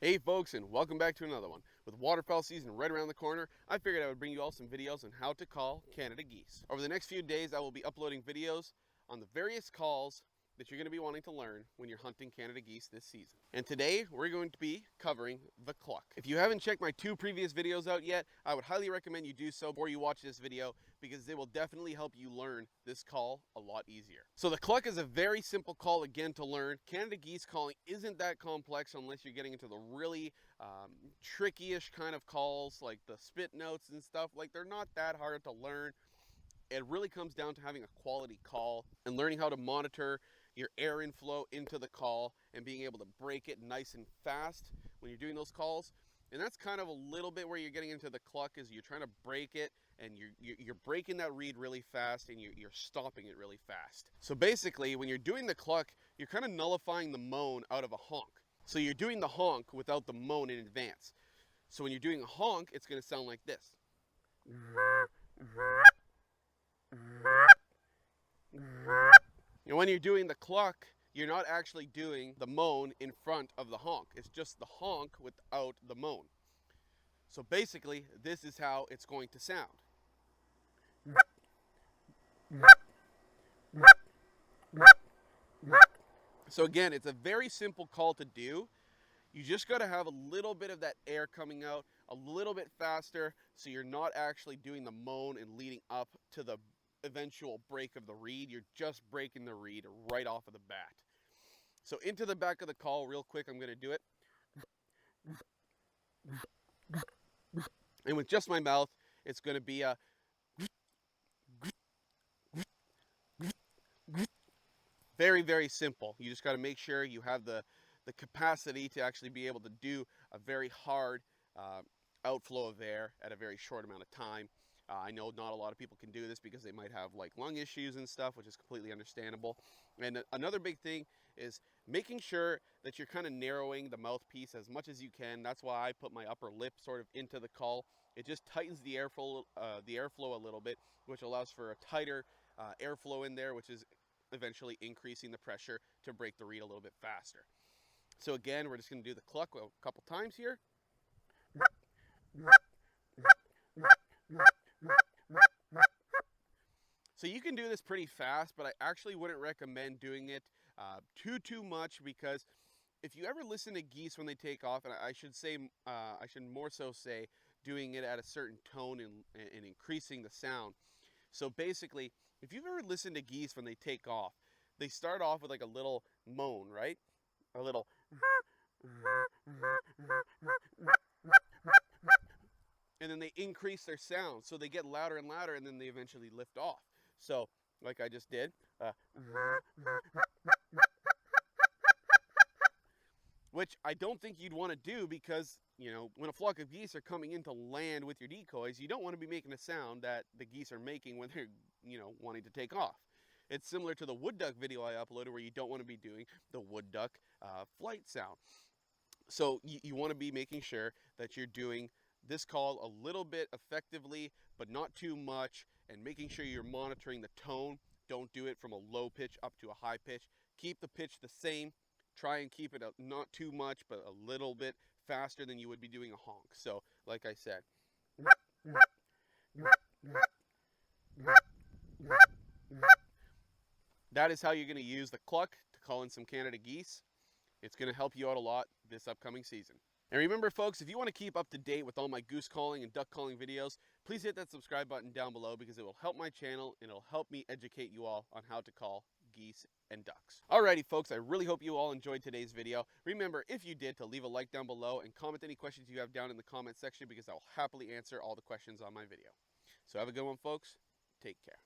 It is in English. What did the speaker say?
Hey folks, and welcome back to another one. With waterfowl season right around the corner, I figured I would bring you all some videos on how to call Canada geese. Over the next few days, I will be uploading videos on the various calls that you're going to be wanting to learn when you're hunting Canada geese this season. And today, we're going to be covering the cluck. If you haven't checked my 2 previous videos out yet, I would highly recommend you do so before you watch this video, because they will definitely help you learn this call a lot easier. So the cluck is a very simple call again to learn. Canada geese calling isn't that complex unless you're getting into the really tricky-ish kind of calls like the spit notes and stuff. Like, they're not that hard to learn. It really comes down to having a quality call and learning how to monitor your air inflow into the call and being able to break it nice and fast when you're doing those calls. And that's kind of a little bit where you're getting into the cluck, is you're trying to break it and you're breaking that reed really fast and you're stopping it really fast. So basically, when you're doing the cluck, you're kind of nullifying the moan out of a honk. So you're doing the honk without the moan in advance. So when you're doing a honk, it's going to sound like this. And when you're doing the cluck, you're not actually doing the moan in front of the honk. It's just the honk without the moan. So basically, this is how it's going to sound. So again, it's a very simple call to do. You just got to have a little bit of that air coming out a little bit faster, so you're not actually doing the moan and leading up to the eventual break of the reed. You're just breaking the reed right off of the bat. So into the back of the call real quick, I'm going to do it. And with just my mouth, it's going to be a very, very simple. You just got to make sure you have the capacity to actually be able to do a very hard outflow of air at a very short amount of time. I know not a lot of people can do this because they might have like lung issues and stuff, which is completely understandable. And another big thing is making sure that you're kind of narrowing the mouthpiece as much as you can. That's why I put my upper lip sort of into the call. It just tightens the airflow a little bit, which allows for a tighter airflow in there, which is eventually increasing the pressure to break the reed a little bit faster. So again, we're just going to do the cluck a couple times here. So you can do this pretty fast, but I actually wouldn't recommend doing it too much, because if you ever listen to geese when they take off, and I should more so say doing it at a certain tone and increasing the sound. So basically, if you've ever listened to geese when they take off, they start off with like a little moan, right? A little. And then they increase their sound, so they get louder and louder, and then they eventually lift off. So, like I just did, which I don't think you'd want to do, because, you know, when a flock of geese are coming into land with your decoys, you don't want to be making a sound that the geese are making when they're, you know, wanting to take off. It's similar to the wood duck video I uploaded, where you don't want to be doing the wood duck flight sound. So you want to be making sure that you're doing this call a little bit effectively, but not too much, and making sure you're monitoring the tone. Don't do it from a low pitch up to a high pitch. Keep the pitch the same. Try and keep it not too much, but a little bit faster than you would be doing a honk. So, like I said, that is how you're going to use the cluck to call in some Canada geese. It's going to help you out a lot this upcoming season. And remember, folks, if you want to keep up to date with all my goose calling and duck calling videos, please hit that subscribe button down below, because it will help my channel and it'll help me educate you all on how to call geese and ducks. Alrighty, folks, I really hope you all enjoyed today's video. Remember, if you did, to leave a like down below and comment any questions you have down in the comment section, because I will happily answer all the questions on my video. So have a good one, folks. Take care.